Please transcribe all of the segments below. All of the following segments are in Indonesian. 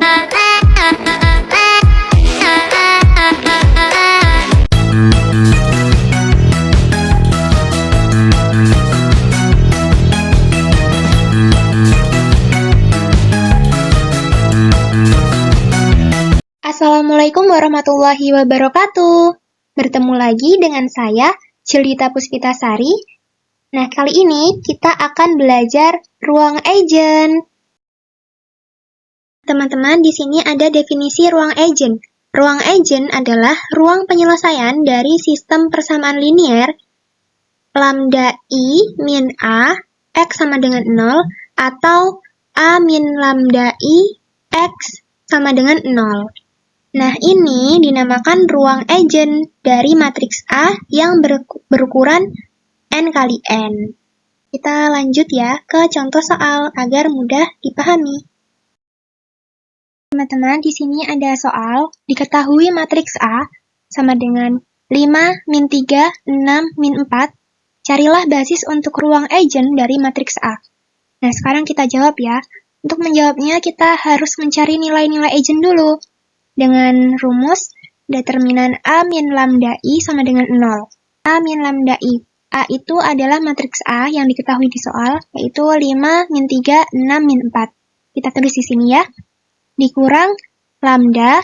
Assalamualaikum warahmatullahi wabarakatuh. Bertemu lagi dengan saya, Celita Puspitasari. Nah, kali ini kita akan belajar ruang agent. Teman-teman, di sini ada definisi ruang agent. Ruang agent adalah ruang penyelesaian dari sistem persamaan linier lambda I min A, X sama dengan 0, atau A min lambda I, X sama dengan 0. Nah, ini dinamakan ruang agent dari matriks A yang berukuran N kali N. Kita lanjut ya ke contoh soal agar mudah dipahami. Teman-teman, di sini ada soal, diketahui matriks A sama dengan 5, min 3, 6, min 4. Carilah basis untuk ruang agent dari matriks A. Nah, sekarang kita jawab ya. Untuk menjawabnya, kita harus mencari nilai-nilai agent dulu. Dengan rumus, determinan A min lambda I sama dengan 0. A min lambda I. A itu adalah matriks A yang diketahui di soal, yaitu 5, min 3, 6, min 4. Kita tulis di sini ya. Dikurang lambda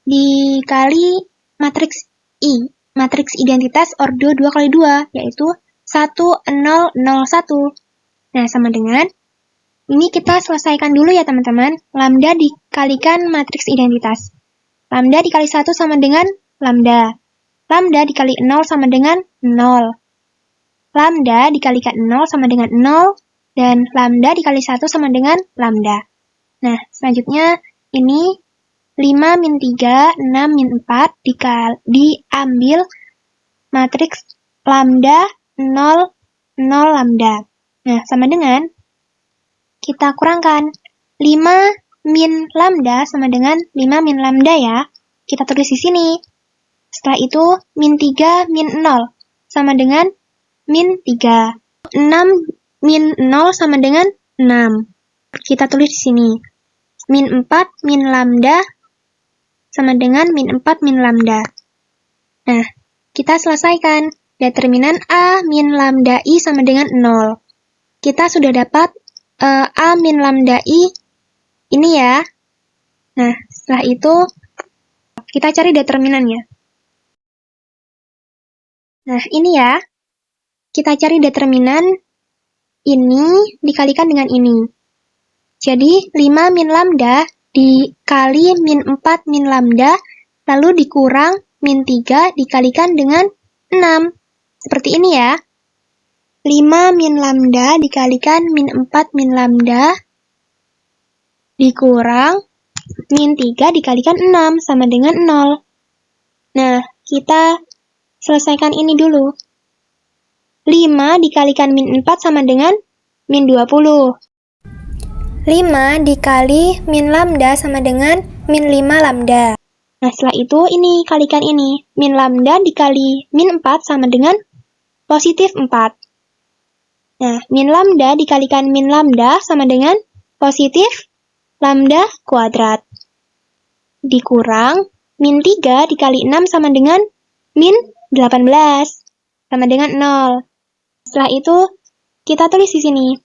dikali matriks I. Matriks identitas ordo 2 kali 2, yaitu 1, 0, 0, 1. Nah, sama dengan ini kita selesaikan dulu ya teman-teman. Lambda dikalikan matriks identitas. Lambda dikali 1 sama dengan lambda. Lambda dikali 0 sama dengan 0. Lambda dikalikan 0 sama dengan 0. Dan lambda dikali 1 sama dengan lambda. Nah, selanjutnya ini 5 min 3, 6 min 4 diambil matriks lambda 0, 0 lambda. Nah, sama dengan kita kurangkan 5 min lambda sama dengan 5 min lambda ya. Kita tulis di sini. Setelah itu min 3 min 0 sama dengan min 3. 6 min 0 sama dengan 6. Kita tulis di sini. Min 4 min lambda sama dengan min 4 min lambda. Nah, kita selesaikan. Determinan A min lambda I sama dengan 0. Kita sudah dapat A min lambda I ini ya. Nah, setelah itu kita cari determinannya. Nah, ini ya. Kita cari determinan ini dikalikan dengan ini. Jadi, 5 min lambda dikali min 4 min lambda, lalu dikurang min 3 dikalikan dengan 6. Seperti ini ya. 5 min lambda dikalikan min 4 min lambda dikurang min 3 dikalikan 6 sama dengan 0. Nah, kita selesaikan ini dulu. 5 dikalikan min 4 sama dengan min 20. 5 dikali min lambda sama dengan min 5 lambda. Nah, setelah itu ini kalikan ini. Min lambda dikali min 4 sama dengan positif 4. Nah, min lambda dikalikan min lambda sama dengan positif lambda kuadrat. Dikurang min 3 dikali 6 sama dengan min 18. Sama dengan 0. Setelah itu, kita tulis di sini.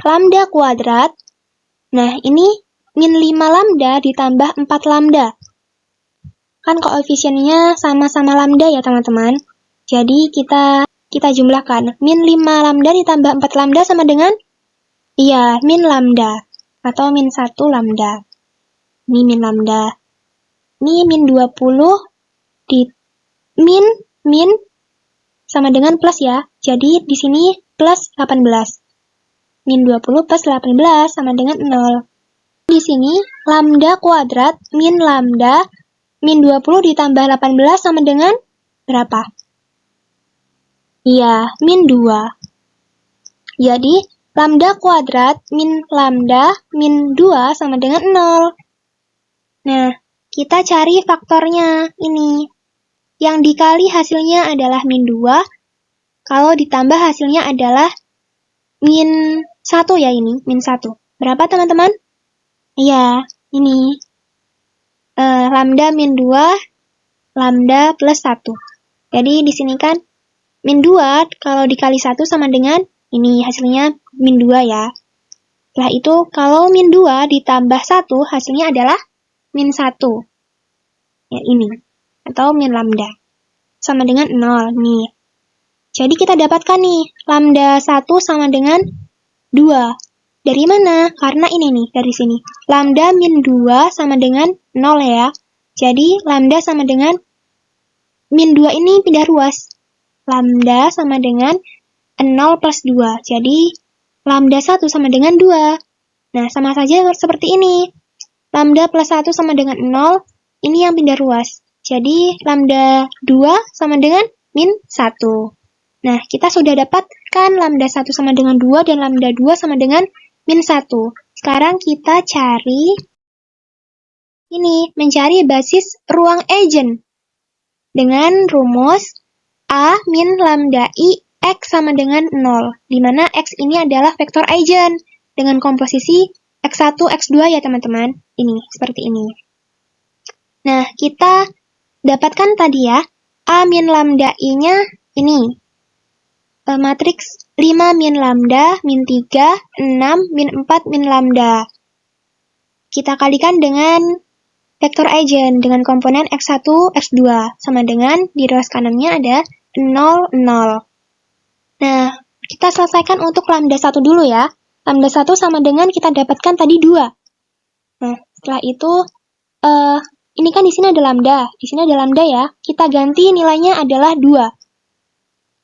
Lambda kuadrat. Nah, ini min 5 lambda ditambah 4 lambda. Kan koefisiennya sama-sama lambda ya teman-teman. Jadi, kita jumlahkan. Min 5 lambda ditambah 4 lambda sama dengan? Iya, min lambda. Atau min 1 lambda. Ini min lambda. Ini min 20 di min sama dengan plus ya. Jadi di sini plus 18. Min 20 plus 18 sama dengan 0. Di sini lambda kuadrat min lambda min 20 ditambah 18 sama dengan berapa? Iya, min 2. Jadi, lambda kuadrat min lambda min 2 sama dengan 0. Nah, kita cari faktornya ini. Yang dikali hasilnya adalah min 2. Kalau ditambah hasilnya adalah min 1 ya ini, min 1. Berapa teman-teman? Iya, ini. Lambda min 2, lambda plus 1. Jadi di sini kan min 2 kalau dikali 1 sama dengan ini, hasilnya min 2 ya. Setelah itu kalau min 2 ditambah 1 hasilnya adalah min 1. Ya ini. Atau min lambda. Sama dengan 0 nih. Jadi kita dapatkan nih lambda 1 sama dengan 2. Dari mana? Karena ini nih, dari sini. Lambda min 2 sama dengan 0 ya. Jadi lambda sama dengan min 2 ini pindah ruas. Lambda sama dengan 0 plus 2. Jadi lambda 1 sama dengan 2. Nah, sama saja seperti ini. Lambda plus 1 sama dengan 0, ini yang pindah ruas. Jadi lambda 2 sama dengan min 1. Nah, kita sudah dapatkan lambda 1 sama dengan 2 dan lambda 2 sama dengan min 1. Sekarang kita cari ini, mencari basis ruang eigen. Dengan rumus A min lambda I X sama dengan 0, di mana X ini adalah vektor eigen dengan komposisi X1, X2 ya teman-teman. Ini, seperti ini. Nah, kita dapatkan tadi ya, A min lambda I-nya ini. Matriks 5 min lambda, min 3, 6, min 4, min lambda. Kita kalikan dengan vektor eigen dengan komponen X1, X2, sama dengan di ruas kanannya ada 0, 0. Nah, kita selesaikan untuk lambda 1 dulu ya. Lambda 1 sama dengan kita dapatkan tadi 2. Nah, setelah itu, ini kan di sini ada lambda. Di sini ada lambda ya. Kita ganti nilainya adalah 2.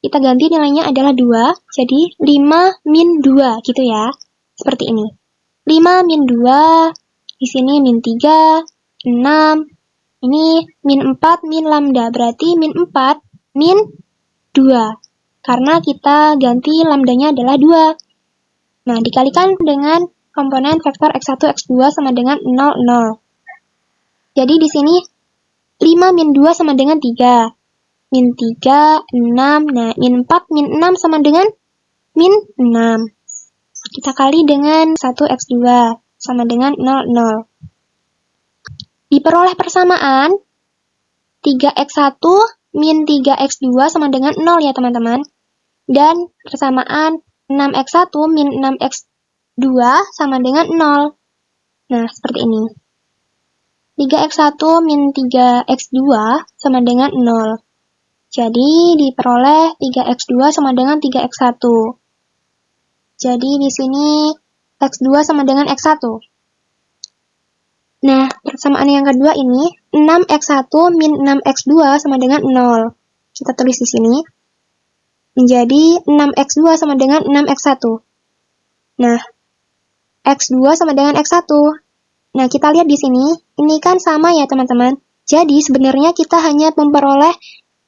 Kita ganti nilainya adalah 2. Jadi, 5 min 2 gitu ya. Seperti ini. 5 min 2. Di sini min 3, 6. Ini min 4 min lambda. Berarti min 4 min 2. Karena kita ganti lambdanya adalah 2. Nah, dikalikan dengan komponen vektor X1, X2 sama dengan 0, 0. Jadi di sini 5 min 2 sama dengan 3. Min 3, 6. Nah, min 4, min 6 sama dengan min 6. Kita kali dengan 1 X2 sama dengan 0, 0. Diperoleh persamaan 3X1 min 3X2 sama dengan 0 ya teman-teman. Dan persamaan 6X1 min 6X2 sama dengan 0. Nah, seperti ini. 3X1 min 3X2 sama dengan 0. Jadi, diperoleh 3X2 sama dengan 3X1. Jadi, di sini X2 sama dengan X1. Nah, persamaan yang kedua ini, 6X1 min 6X2 sama dengan 0. Kita tulis di sini. Menjadi 6X2 sama dengan 6X1. Nah, X2 sama dengan X1. Nah, kita lihat di sini, ini kan sama ya teman-teman. Jadi, sebenarnya kita hanya memperoleh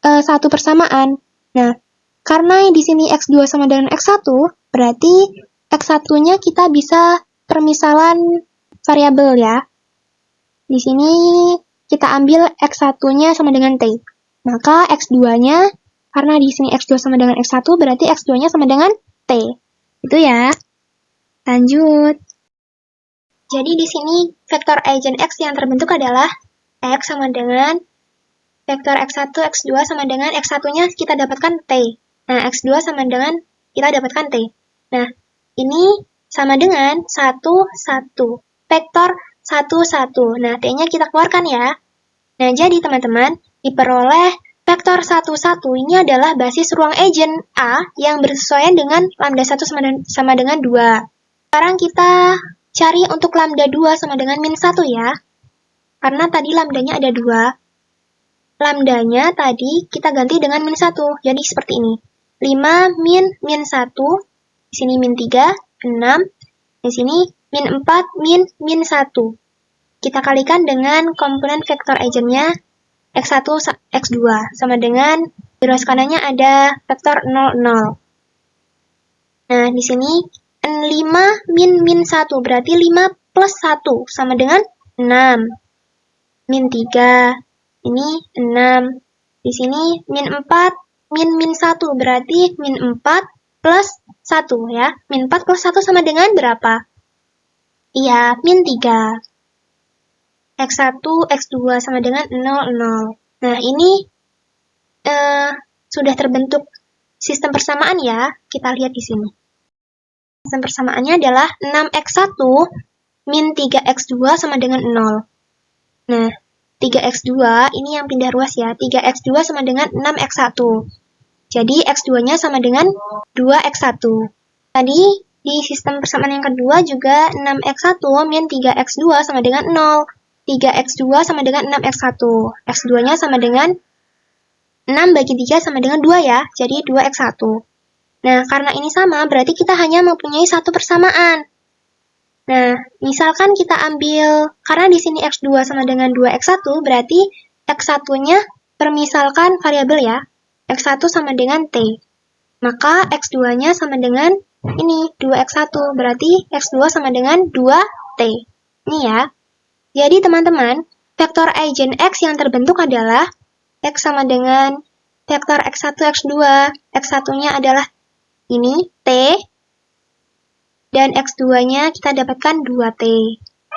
satu persamaan. Nah, karena di sini X2 sama dengan X1, berarti X1-nya kita bisa permisalan variabel ya. Di sini kita ambil X1-nya sama dengan T. Maka X2-nya, karena di sini X2 sama dengan X1, berarti X2-nya sama dengan T. Itu ya. Lanjut. Jadi di sini vektor eigen X yang terbentuk adalah X sama dengan vektor X1, X2 sama dengan X1-nya kita dapatkan T. Nah, X2 sama dengan kita dapatkan T. Nah, ini sama dengan 1, 1. Vektor 1, 1. Nah, T-nya kita keluarkan ya. Nah, jadi teman-teman, diperoleh vektor 1, 1 ini adalah basis ruang eigen A yang bersesuaian dengan lambda 1 sama dengan 2. Sekarang kita cari untuk lambda 2 sama dengan min 1 ya. Karena tadi lambdanya ada 2. Lambdanya tadi kita ganti dengan min 1. Jadi seperti ini. 5 min 1. Di sini min 3, 6. Di sini min 4 min 1. Kita kalikan dengan komponen vektor eigennya X1, X2. Sama dengan di ruas kanannya ada vektor 0, 0. Nah, di sini 5 min 1. Berarti 5 plus 1 sama dengan 6. Min 3. Ini 6. Di sini min 4, min 1. Berarti min 4 plus 1 ya. Min 4 plus 1 sama dengan berapa? Iya, min 3. X1, X2 sama dengan 0, 0. Nah, ini sudah terbentuk sistem persamaan ya. Kita lihat di sini. Sistem persamaannya adalah 6X1 min 3X2 sama dengan 0. Nah, 3X2 ini yang pindah ruas ya. 3X2 sama dengan 6X1. Jadi X2-nya sama dengan 2X1. Tadi di sistem persamaan yang kedua juga 6X1 min 3X2 sama dengan 0. 3X2 sama dengan 6X1. X2-nya sama dengan 6 bagi 3 sama dengan 2 ya. Jadi 2X1. Nah, karena ini sama, berarti kita hanya mempunyai satu persamaan. Nah, misalkan kita ambil, karena di sini X2 sama dengan 2X1, berarti X1-nya permisalkan variabel ya. X1 sama dengan T. Maka X2-nya sama dengan ini, 2X1. Berarti X2 sama dengan 2T. Ini ya. Jadi teman-teman, vektor eigen X yang terbentuk adalah X sama dengan vektor X1, X2. X1-nya adalah ini, T. Dan X2-nya kita dapatkan 2T.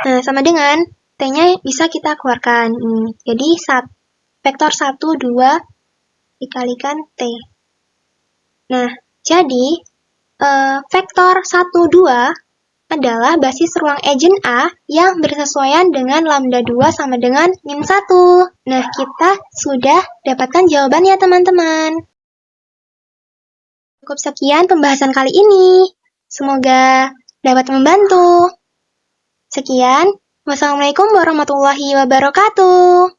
Nah, sama dengan T-nya bisa kita keluarkan. Ini. Jadi, vektor 1, 2 dikalikan T. Nah, jadi vektor 1, 2 adalah basis ruang eigen A yang bersesuaian dengan lambda 2 sama dengan min 1. Nah, kita sudah dapatkan jawaban ya teman-teman. Cukup sekian pembahasan kali ini. Semoga dapat membantu. Sekian, wassalamualaikum warahmatullahi wabarakatuh.